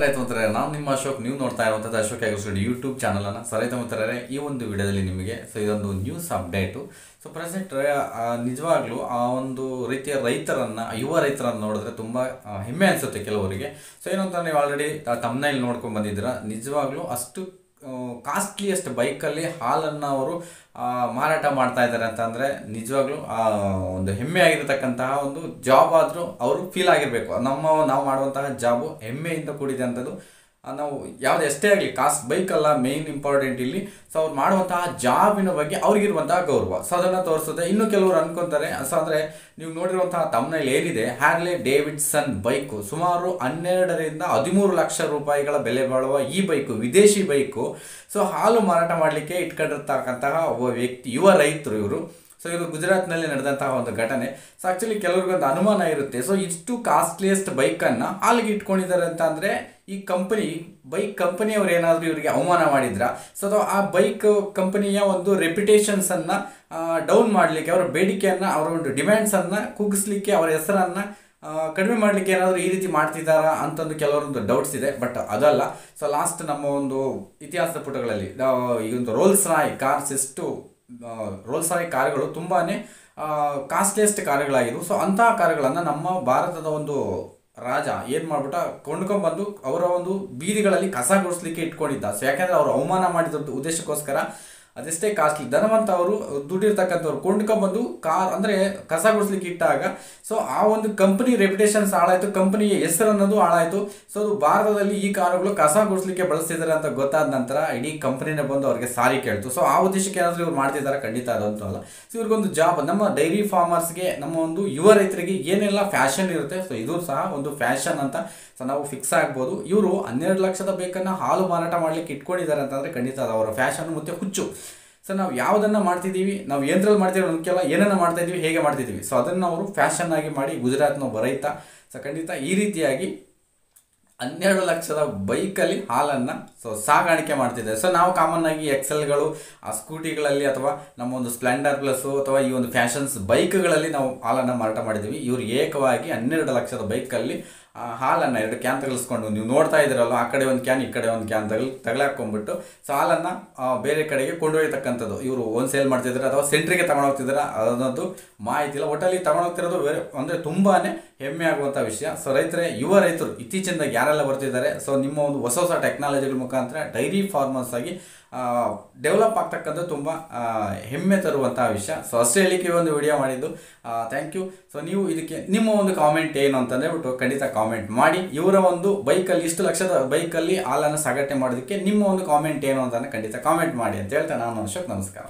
ರೈತ ಮಿತ್ರರೇ, ನಾನು ನಿಮ್ಮ ಅಶೋಕ್. ನೀವು ನೋಡ್ತಾ ಇರುವಂಥದ್ದು ಅಶೋಕ್ ಅಗ್ರಿಕಲ್ಚರ್ ಯೂಟ್ಯೂಬ್ ಚಾನಲನ್ನು. ರೈತ ಮಿತ್ರರೇ, ಈ ಒಂದು ವಿಡಿಯೋದಲ್ಲಿ ನಿಮಗೆ ಇದೊಂದು ನ್ಯೂಸ್ ಅಪ್ಡೇಟು. ಪ್ರೆಸೆಂಟ್ ನಿಜವಾಗ್ಲೂ ಆ ಒಂದು ರೀತಿಯ ರೈತರನ್ನು, ಯುವ ರೈತರನ್ನು ನೋಡಿದ್ರೆ ತುಂಬ ಹೆಮ್ಮೆ ಅನಿಸುತ್ತೆ ಕೆಲವರಿಗೆ. ಏನಂತ ನೀವು ಆಲ್ರೆಡಿ ತಮ್ಮನೇಲಿ ನೋಡ್ಕೊಂಡು ಬಂದಿದ್ದೀರಾ. ನಿಜವಾಗ್ಲೂ ಅಷ್ಟು ಕಾಸ್ಟ್ಲಿಯೆಸ್ಟ್ ಬೈಕಲ್ಲಿ ಹಾಲನ್ನು ಅವರು ಮಾರಾಟ ಮಾಡ್ತಾ ಇದ್ದಾರೆ ಅಂತಂದರೆ ನಿಜವಾಗ್ಲೂ ಒಂದು ಹೆಮ್ಮೆ ಆಗಿರತಕ್ಕಂತಹ ಒಂದು ಜಾಬ್ ಆದರೂ ಅವರು ಫೀಲ್ ಆಗಿರಬೇಕು. ನಾವು ಮಾಡುವಂತಹ ಜಾಬು ಹೆಮ್ಮೆಯಿಂದ ಕೂಡಿದೆ ಅಂಥದ್ದು. ನಾವು ಯಾವುದೇ ಎಷ್ಟೇ ಆಗಲಿ, ಕಾಸ್ಟ್ ಬೈಕಲ್ಲ ಮೇಯ್ನ್ ಇಂಪಾರ್ಟೆಂಟ್ ಇಲ್ಲಿ. ಅವ್ರು ಮಾಡುವಂತಹ ಜಾಬಿನ ಬಗ್ಗೆ ಅವ್ರಿಗಿರುವಂತಹ ಗೌರವ, ಅದನ್ನು ತೋರಿಸುತ್ತೆ. ಇನ್ನು ಕೆಲವರು ಅನ್ಕೊತಾರೆ, ಅಂದರೆ ನೀವು ನೋಡಿರುವಂತಹ ತಮ್ಮನೇಲಿ ಏನಿದೆ, ಹ್ಯಾರ್ಲೆ ಡೇವಿಡ್ಸನ್ ಬೈಕು, ಸುಮಾರು 12ರಿಂದ 13 ಲಕ್ಷ ರೂಪಾಯಿಗಳ ಬೆಲೆ ಬಾಳುವ ಈ ಬೈಕು, ವಿದೇಶಿ ಬೈಕು. ಹಾಲು ಮಾರಾಟ ಮಾಡಲಿಕ್ಕೆ ಇಟ್ಕೊಂಡಿರ್ತಕ್ಕಂತಹ ಒಬ್ಬ ವ್ಯಕ್ತಿ, ಯುವ ರೈತರು ಇವರು. ಇದು ಗುಜರಾತ್ನಲ್ಲಿ ನಡೆದಂತಹ ಒಂದು ಘಟನೆ. ಆ್ಯಕ್ಚುಲಿ ಕೆಲವ್ರಿಗೊಂದು ಅನುಮಾನ ಇರುತ್ತೆ, ಇಷ್ಟು ಕಾಸ್ಟ್ಲಿಯೆಸ್ಟ್ ಬೈಕನ್ನು ಹಾಲಿಗೆ ಇಟ್ಕೊಂಡಿದ್ದಾರೆ ಅಂತ ಅಂದರೆ ಈ ಬೈಕ್ ಕಂಪನಿಯವರು ಏನಾದರೂ ಇವರಿಗೆ ಅವಮಾನ ಮಾಡಿದ್ರ, ಆ ಬೈಕ್ ಕಂಪನಿಯ ಒಂದು ರೆಪ್ಯುಟೇಷನ್ಸನ್ನು ಡೌನ್ ಮಾಡಲಿಕ್ಕೆ, ಅವರ ಬೇಡಿಕೆಯನ್ನು, ಅವರ ಒಂದು ಡಿಮ್ಯಾಂಡ್ಸನ್ನು ಕುಗ್ಗಿಸ್ಲಿಕ್ಕೆ, ಅವರ ಹೆಸರನ್ನು ಕಡಿಮೆ ಮಾಡಲಿಕ್ಕೆ ಏನಾದರೂ ಈ ರೀತಿ ಮಾಡ್ತಿದ್ದಾರಾ ಅಂತಂದು ಕೆಲವರೊಂದು ಡೌಟ್ಸ್ ಇದೆ. ಬಟ್ ಅದಲ್ಲ. ಲಾಸ್ಟ್ ನಮ್ಮ ಒಂದು ಇತಿಹಾಸದ ಪುಟಗಳಲ್ಲಿ ಈ ಒಂದು ರೋಲ್ಸ್ ರಾಯ್ ಕಾರುಗಳು ತುಂಬಾ ಕಾಸ್ಟ್ಲಿಯೆಸ್ಟ್ ಕಾರುಗಳಾಗಿದ್ವು. ಅಂತಹ ಕಾರುಗಳನ್ನು ನಮ್ಮ ಭಾರತದ ಒಂದು ರಾಜ ಏನು ಮಾಡ್ಬಿಟ್ಟ, ಕೊಂಡ್ಕೊಂಡ್ಬಂದು ಅವರ ಒಂದು ಬೀದಿಗಳಲ್ಲಿ ಕಸ ಗುಡಿಸ್ಲಿಕ್ಕೆ ಇಟ್ಕೊಂಡಿದ್ದ. ಯಾಕೆಂದರೆ ಅವರು ಅವಮಾನ ಮಾಡಿದ ಉದ್ದೇಶಕ್ಕೋಸ್ಕರ ಅದೆಷ್ಟೇ ಕಾಸ್ಟ್ಲಿ ಧನವಂತ ಅವರು ದುಡ್ಡಿರ್ತಕ್ಕಂಥವ್ರು ಕೊಂಡ್ಕೊಂಡ್ಬಂದು ಅಂದರೆ ಕಸ ಗುಡಿಸ್ಲಿಕ್ಕೆ ಇಟ್ಟಾಗ ಆ ಒಂದು ಕಂಪನಿ ರೆಪ್ಯುಟೇಷನ್ಸ್ ಹಾಳಾಯಿತು, ಕಂಪನಿಯ ಹೆಸರು ಅನ್ನೋದು ಹಾಳಾಯಿತು. ಅದು ಭಾರತದಲ್ಲಿ ಈ ಕಾರುಗಳು ಕಸ ಗುಡಿಸ್ಲಿಕ್ಕೆ ಬಳಸ್ತಿದ್ದಾರೆ ಅಂತ ಗೊತ್ತಾದ ನಂತರ ಇಡೀ ಕಂಪನಿನೇ ಬಂದು ಅವ್ರಿಗೆ ಸಾರಿ ಕೇಳ್ತು. ಆ ಉದ್ದೇಶಕ್ಕೆ ಏನಾದರೂ ಇವ್ರು ಮಾಡ್ತಿದ್ದಾರೆ, ಖಂಡಿತ ಅದಂತೂ ಅಲ್ಲ. ಇವ್ರಿಗೊಂದು ಜಾಬ್, ನಮ್ಮ ಡೈರಿ ಫಾರ್ಮರ್ಸ್ಗೆ, ನಮ್ಮ ಒಂದು ಯುವ ರೈತರಿಗೆ ಏನೆಲ್ಲ ಫ್ಯಾಷನ್ ಇರುತ್ತೆ, ಇದು ಸಹ ಒಂದು ಫ್ಯಾಷನ್ ಅಂತ ನಾವು ಫಿಕ್ಸ್ ಆಗ್ಬೋದು. ಇವರು 12 ಲಕ್ಷದ ಬೇಕನ್ನು ಹಾಲು ಮಾರಾಟ ಮಾಡಲಿಕ್ಕೆ ಇಟ್ಕೊಂಡಿದ್ದಾರೆ ಅಂತಂದರೆ ಖಂಡಿತ ಅದು ಅವರ ಫ್ಯಾಷನ್ ಮತ್ತು ಹುಚ್ಚು. ನಾವು ಯಾವುದನ್ನು ಮಾಡ್ತಿದ್ದೀವಿ, ನಾವು ಏನರಲ್ಲಿ ಮಾಡ್ತೀವಿ ಮುಖ್ಯಲ್ಲ, ಏನನ್ನು ಮಾಡ್ತಾ ಇದ್ದೀವಿ, ಹೇಗೆ ಮಾಡ್ತಿದ್ದೀವಿ, ಅದನ್ನು ಅವರು ಫ್ಯಾಷನ್ ಆಗಿ ಮಾಡಿ ಗುಜರಾತ್ನ ಒಬ್ಬ ರೈತ ಖಂಡಿತ ಈ ರೀತಿಯಾಗಿ 12 ಲಕ್ಷದ ಬೈಕಲ್ಲಿ ಹಾಲನ್ನು ಸಾಗಾಣಿಕೆ ಮಾಡ್ತಿದ್ದಾರೆ. ನಾವು ಕಾಮನ್ ಆಗಿ ಎಕ್ಸೆಲ್ಗಳು, ಆ ಸ್ಕೂಟಿಗಳಲ್ಲಿ ಅಥವಾ ನಮ್ಮ ಒಂದು ಸ್ಪ್ಲೆಂಡರ್ ಪ್ಲಸ್ಸು ಅಥವಾ ಈ ಒಂದು ಫ್ಯಾಷನ್ಸ್ ಬೈಕ್ಗಳಲ್ಲಿ ನಾವು ಹಾಲನ್ನು ಮಾರಾಟ ಮಾಡಿದ್ದೀವಿ. ಇವರು ಏಕವಾಗಿ 12 ಲಕ್ಷದ ಬೈಕಲ್ಲಿ ಹಾಲನ್ನು 2 ಕ್ಯಾನ್ ತಗಲಿಸ್ಕೊಂಡು, ನೀವು ನೋಡ್ತಾ ಇದ್ದೀರಲ್ಲ, ಆ ಕಡೆ ಒಂದು ಕ್ಯಾನ್ ಈ ಕಡೆ ಒಂದು ಕ್ಯಾನ್ ತಗಲಾಕೊಂಡ್ಬಿಟ್ಟು ಹಾಲನ್ನು ಬೇರೆ ಕಡೆಗೆ ಕೊಂಡೊಯ್ಯತಕ್ಕಂಥದ್ದು. ಇವರು ಸೇಲ್ ಮಾಡ್ತಿದ್ದಾರೆ ಅಥವಾ ಸೆಂಟ್ರಿಗೆ ತಗೊಂಡೋಗ್ತಿದ್ದಾರೆ ಅನ್ನೋದು ಮಾಹಿತಿ ಇಲ್ಲ. ಒಟ್ಟಲ್ಲಿ ತಗೊಂಡೋಗ್ತಿರೋದು ಅಂದರೆ ತುಂಬಾ ಹೆಮ್ಮೆ ಆಗುವಂಥ ವಿಷಯ. ರೈತರೇ, ಯುವ ರೈತರು ಇತ್ತೀಚಿನ ಯಾರೆಲ್ಲ ಬರ್ತಿದ್ದಾರೆ, ನಿಮ್ಮ ಒಂದು ಹೊಸ ಟೆಕ್ನಾಲಜಿಗಳ ಮುಖಾಂತರ ಡೈರಿ ಫಾರ್ಮರ್ಸ್ ಆಗಿ ಡೆವಲಪ್ ಆಗ್ತಕ್ಕಂಥ ತುಂಬ ಹೆಮ್ಮೆ ತರುವಂತಹ ವಿಷಯ. ಅಷ್ಟೇ ಹೇಳಿಕೆ ಒಂದು ವಿಡಿಯೋ ಮಾಡಿದ್ದು. Thank you. ನೀವು ಇದಕ್ಕೆ ನಿಮ್ಮ ಒಂದು ಕಾಮೆಂಟ್ ಏನು ಅಂತಂದರೆ ಬಿಟ್ಟು ಖಂಡಿತ ಕಾಮೆಂಟ್ ಮಾಡಿ. ಇವರ ಒಂದು ಬೈಕಲ್ಲಿ, ಇಷ್ಟು ಲಕ್ಷದ ಬೈಕಲ್ಲಿ ಹಾಲನ್ನು ಸಾಗಾಟೆ ಮಾಡೋದಕ್ಕೆ ನಿಮ್ಮ ಒಂದು ಕಾಮೆಂಟ್ ಏನು ಅಂತ ಖಂಡಿತ ಕಾಮೆಂಟ್ ಮಾಡಿ ಅಂತ ಹೇಳ್ತಾ ನಾನು ಅಶೋಕ್, ನಮಸ್ಕಾರ.